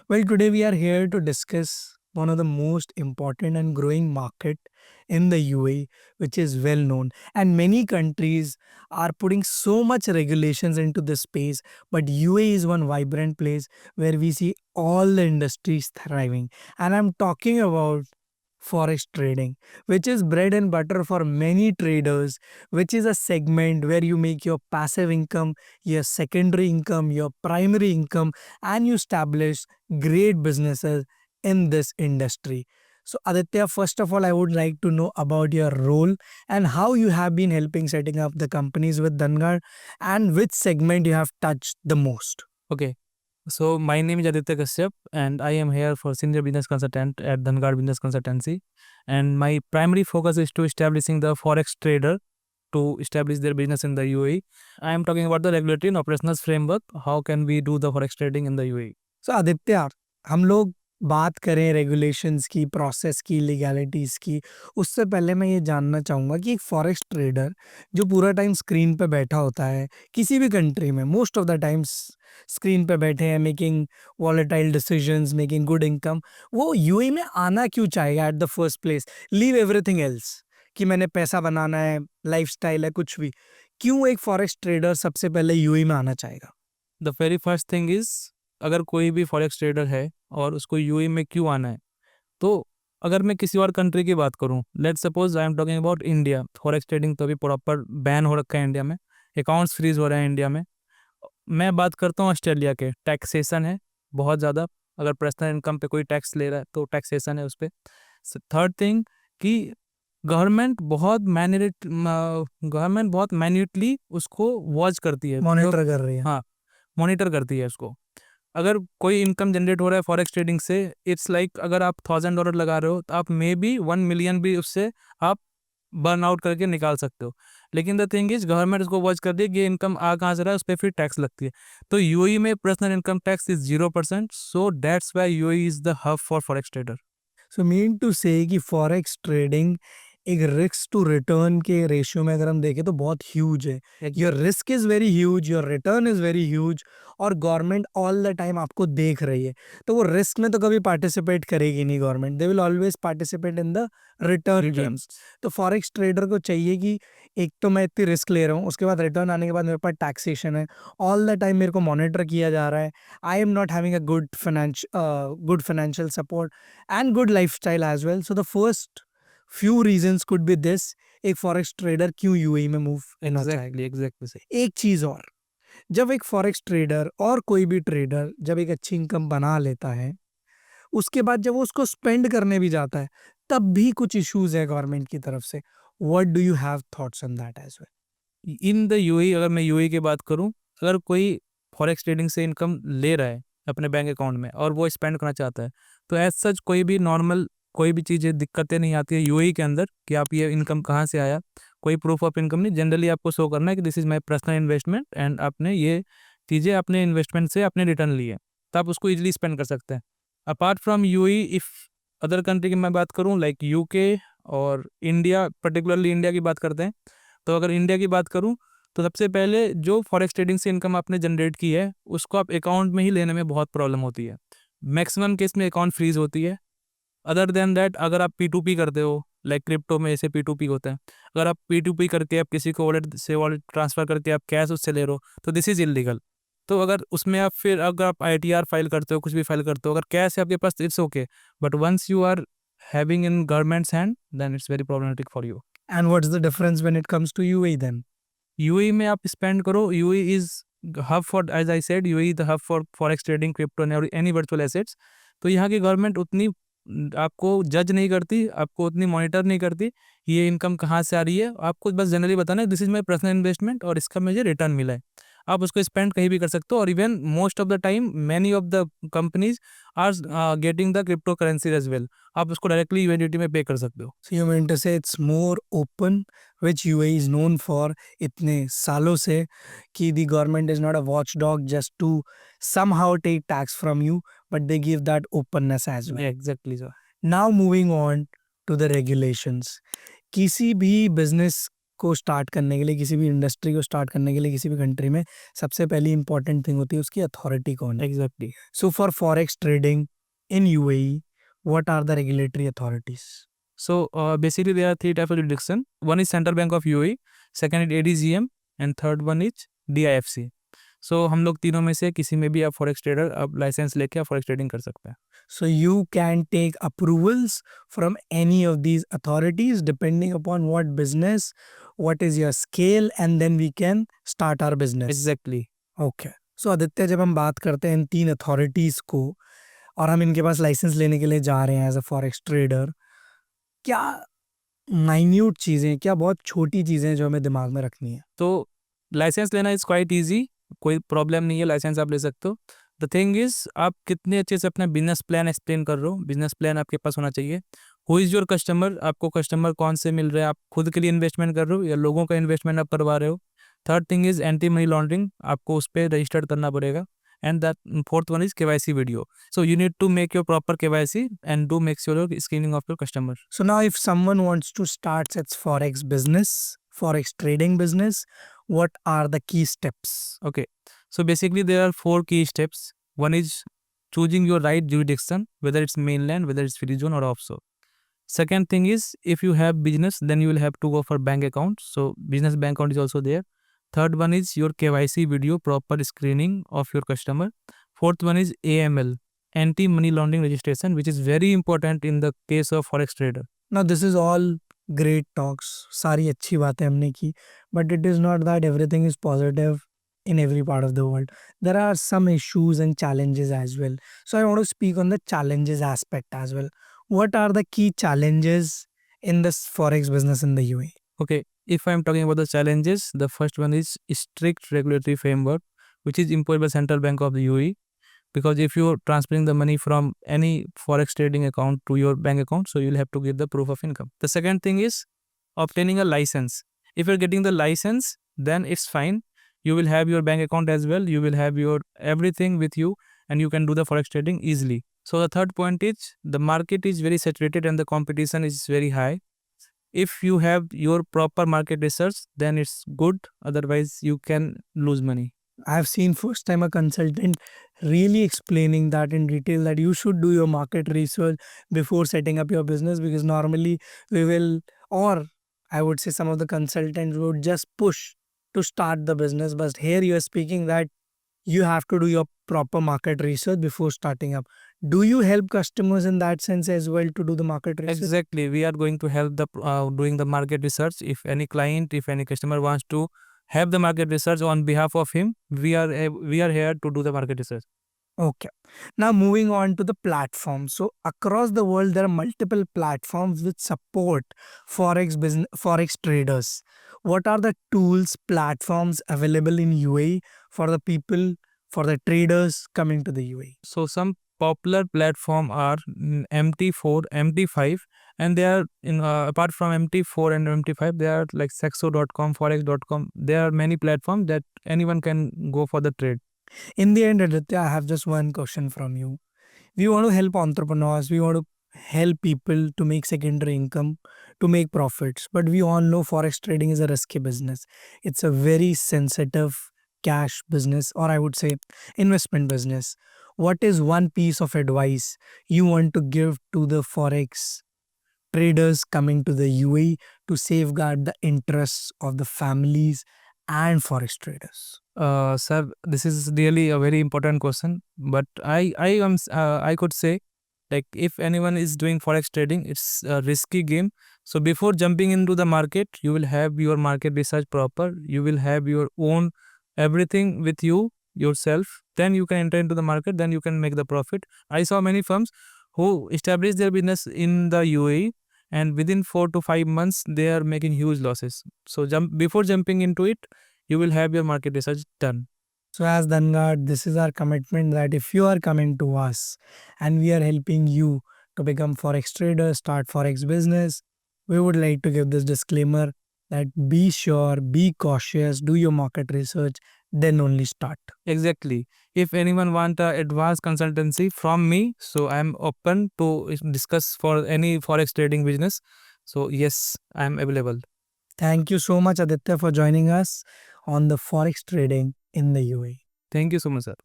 Well, today we are here to discuss one of the most important and growing market in the UAE, which is well known. And many countries are putting so much regulations into this space, but UAE is one vibrant place where we see all the industries thriving. And I'm talking about forex trading, which is bread and butter for many traders, which is a segment where you make your passive income, your secondary income, your primary income, and you establish great businesses in this industry. So, Aditya, first of all, I would like to know about your role and how you have been helping setting up the companies with Dangar and which segment you have touched the most. Okay. So my name is Aditya Kashyap and I am here for senior business consultant at Dhangar Business Consultancy. And my primary focus is to establishing the forex trader to establish their business in the UAE. I am talking about the regulatory and operational framework. How can we do the forex trading in the UAE? सो आदित्य, हम लोग बात करें regulations की, process की, legalities की, उससे पहले मैं ये जानना चाहूँगा कि एक फॉरेक्स ट्रेडर जो पूरा टाइम स्क्रीन पे बैठा होता है, किसी भी कंट्री में most of the times screen पे बैठे हैं, making volatile decisions, making good income, वो यूएई में आना क्यों चाहेगा at the first place? Leave everything else कि मैंने पैसा बनाना है, लाइफ़स्टाइल है, कुछ भी। क्यों एक फॉरेक्स ट्रेडर सबसे पहले यूएई में आना चाहेगा? The very first thing is, अगर कोई भी फॉरेक्स ट्रेडर है और उसको यूएई में क्यों आना है, तो अगर मैं किसी और कंट्री की बात करूं, let's suppose I am talking about India. Forex trading तो अभी प्रॉपर बैन हो रखा है इंडिया में, अकाउंट्स फ्रीज हो रहे हैं इंडिया में। मैं बात करता हूँ ऑस्ट्रेलिया के, टैक्सेशन है बहुत ज़्यादा। अगर पर्सनल इनकम पे कोई टैक्स ले रहा है तो टैक्सेशन है उस पर। थर्ड थिंग कि गवर्नमेंट बहुत मैन्युटली उसको वॉच करती है, मॉनिटर कर रही है। हाँ, मॉनिटर करती है उसको। अगर कोई इनकम जनरेट हो रहा है फॉरेक्स ट्रेडिंग से, इट्स लाइक अगर आप $1000 लगा रहे हो तो आप मे बी 1 मिलियन भी उससे आप बर्न आउट करके निकाल सकते हो। लेकिन द थिंग इज, गवर्नमेंट उसको वॉच कर दी कि इनकम आ कहाँ से रहा है, उस पर फिर टैक्स लगती है। तो यूएई में personal income tax is 0%, so that's why UAE is the hub for forex trader. So mean to say कि फॉरेक्स ट्रेडिंग एक रिस्क टू रिटर्न के रेशियो में अगर हम देखें तो बहुत ह्यूज है। Your risk is very huge, your return is very huge, और गवर्नमेंट ऑल द टाइम आपको देख रही है। तो वो रिस्क में तो कभी पार्टिसिपेट करेगी नहीं government, they will always participate in the return games. तो फॉरेक्स ट्रेडर को चाहिए कि एक तो मैं इतनी रिस्क ले रहा हूँ, उसके बाद रिटर्न आने के बाद मेरे पास टैक्सेशन है, ऑल द टाइम मेरे को मॉनिटर किया जा रहा है, I am not having a good financial support and good lifestyle as well. So the first few reasons could be this, एक फॉरेक्स ट्रेडर क्यों यूएई में मूव करना चाहेगा। एग्जैक्टली सही। एक चीज और, जब एक फॉरेक्स ट्रेडर और कोई भी ट्रेडर जब एक अच्छी इनकम बना लेता है, उसके बाद जब वो उसको स्पेंड करने भी जाता है, तब भी कुछ इश्यूज है गवर्नमेंट की तरफ से। What do you have thoughts on that as well? In the UAE, अगर मैं यूएई की बात करूं, अगर कोई फॉरेक्स ट्रेडिंग से इनकम ले रहा है अपने बैंक अकाउंट में और वो स्पेंड करना चाहता है, तो एज सच कोई भी नॉर्मल कोई भी चीज़ें दिक्कतें नहीं आती है यूएई के अंदर कि आप ये इनकम कहाँ से आया। कोई प्रूफ ऑफ इनकम नहीं, जनरली आपको शो करना है कि this is my personal investment and आपने ये चीज़ें अपने इन्वेस्टमेंट से अपने रिटर्न लिए, तो आप उसको ईजिली स्पेंड कर सकते हैं। Apart from UAE, if other country की मैं बात करूँ लाइक यूके और इंडिया, पर्टिकुलरली इंडिया की बात करते हैं, तो अगर इंडिया की बात करूं तो सबसे पहले जो फॉरेक्स ट्रेडिंग से इनकम आपने जनरेट की है उसको आप अकाउंट में ही लेने में बहुत प्रॉब्लम होती है। मैक्सिमम केस में अकाउंट फ्रीज होती है। अदर देन दैट, अगर आप P2P करते हो, लाइक क्रिप्टो में ऐसे P2P होते हैं, अगर आप P2P करके आप किसी को वॉलेट से वॉलेट ट्रांसफ़र करके आप कैश उससे ले रहे हो, तो दिस इज़ इलीगल। तो अगर उसमें आप फिर अगर आप ITR फाइल करते हो, कुछ भी फाइल करते हो, अगर कैश है आपके पास, it's okay, but once you are having in government's hand, then it's very problematic for you. And what's the difference when it comes to UAE then? UAE में आप स्पेंड करो, UAE is hub for, as I said, UAE the hub for forex trading, crypto और any virtual assets. तो यहाँ की government उतनी आपको जज नहीं करती, आपको उतनी मॉनिटर नहीं करती ये इनकम कहाँ से आ रही है। आपको बस जनरली बताना है this is my personal investment और इसका मुझे रिटर्न मिला है, आप उसको स्पेंड कहीं भी कर सकते हो। और even most of the time many of the companies are getting the crypto currency as well, आप उसको डायरेक्टली यूएसडीटी में पे कर सकते हो। So you mean to say it's more open, which UAE is known for इतने सालों से, कि the government is not a watchdog just to somehow take tax from you, but they give that openness as well. Exactly sir. Now moving on to the regulations. किसी भी business को start करने के लिए, किसी भी इंडस्ट्री को start करने के लिए किसी भी कंट्री में सबसे पहली इंपॉर्टेंट थिंग होती है उसकी अथॉरिटी कौन है. Exactly. So for forex trading in UAE, what are the regulatory authorities? So basically there are three types of jurisdiction. One is Central Bank of UAE, second is ADGM, and third one is DIFC. So हम लोग तीनों में से किसी में भी आप forex trader आप लाइसेंस लेके आप फॉरेक्स ट्रेडिंग कर सकते हैं. So you can take approvals from any of these authorities depending upon what business, what is your scale, and then we can start our business. Exactly. Okay. So Aditya, जब हम बात करते हैं इन 3 अथॉरिटीज़ को और हम इनके पास लाइसेंस लेने के लिए जा रहे हैं एज अ फॉरेक्स ट्रेडर, क्या माइन्यूट चीज़ें, क्या बहुत छोटी चीज़ें हैं जो हमें दिमाग में रखनी है? तो लाइसेंस लेना इज़ क्वाइट ईजी, कोई प्रॉब्लम नहीं है, लाइसेंस आप ले सकते हो. द थिंग इज़ आप कितने अच्छे से अपना बिजनेस प्लान एक्सप्लेन कर रहे हो, बिजनेस प्लान आपके पास होना चाहिए. हु इज़ योर कस्टमर, आपको कस्टमर कौन से मिल रहे हैं, आप खुद के लिए इन्वेस्टमेंट कर रहे हो या लोगों का इन्वेस्टमेंट आप करवा रहे हो. Third thing is anti money laundering, आपको उस पर रजिस्टर्ड करना पड़ेगा. And that fourth one is KYC video. So you need to make your proper KYC and do make sure your screening of your customer. So now if someone wants to start its forex business, forex trading business, what are the key steps? Okay, so basically there are 4 key steps. One is choosing your right jurisdiction, whether it's mainland, whether it's free zone or offshore. Second thing is, if you have business, then you will have to go for bank account. So business bank account is also there. Third one is your KYC video, proper screening of your customer. Fourth one is AML, anti money laundering registration, which is very important in the case of forex trader. Now this is all great talks, सारी अच्छी बातें हमने की, but it is not that everything is positive in every part of the world. There are some issues and challenges as well. So I want to speak on the challenges aspect as well. What are the key challenges in this forex business in the UAE? Okay, if I'm talking about the challenges, the first one is strict regulatory framework, which is imposed by Central Bank of the UAE. Because if you're transferring the money from any forex trading account to your bank account, so you'll have to give the proof of income. The second thing is obtaining a license. If you're getting the license, then it's fine. You will have your bank account as well. You will have your everything with you, and you can do the forex trading easily. So the third point is the market is very saturated and the competition is very high. If you have your proper market research, then it's good. Otherwise, you can lose money. I have seen first time a consultant really explaining that in detail, that you should do your market research before setting up your business, because normally we will, or I would say some of the consultants would just push to start the business, but here you are speaking that you have to do your proper market research before starting up. Do you help customers in that sense as well to do the market research? Exactly. We are going to help the doing the market research. If any client, if any customer wants to have the market research on behalf of him, we are here to do the market research. Okay. Now moving on to the platforms. So across the world, there are multiple platforms which support forex business, forex traders. What are the tools, platforms available in UAE for the people, for the traders coming to the UAE? So some popular platform are MT4, MT5, and they are in apart from MT4 and MT5, they are like Saxo.com, Forex.com. There are many platforms that anyone can go for the trade. In the end, Aditya, I have just one question from you. We want to help entrepreneurs, we want to help people to make secondary income, to make profits. But we all know forex trading is a risky business. It's a very sensitive cash business, or I would say investment business. What is one piece of advice you want to give to the forex traders coming to the UAE to safeguard the interests of the families and forex traders? Sir, this is really a very important question. But I could say, like, if anyone is doing forex trading, it's a risky game. So before jumping into the market, you will have your market research proper. You will have your own everything with you yourself. Then you can enter into the market. Then you can make the profit. I saw many firms who established their business in the UAE, and within 4 to 5 months they are making huge losses. So before jumping into it, you will have your market research done. So as Dangad, this is our commitment that if you are coming to us and we are helping you to become forex trader, start forex business, we would like to give this disclaimer that be sure, be cautious, do your market research, then only start. Exactly. If anyone want advanced consultancy from me, so I am open to discuss for any forex trading business. So yes, I am available. Thank you so much, Aditya, for joining us on the forex trading in the UAE. Thank you so much sir.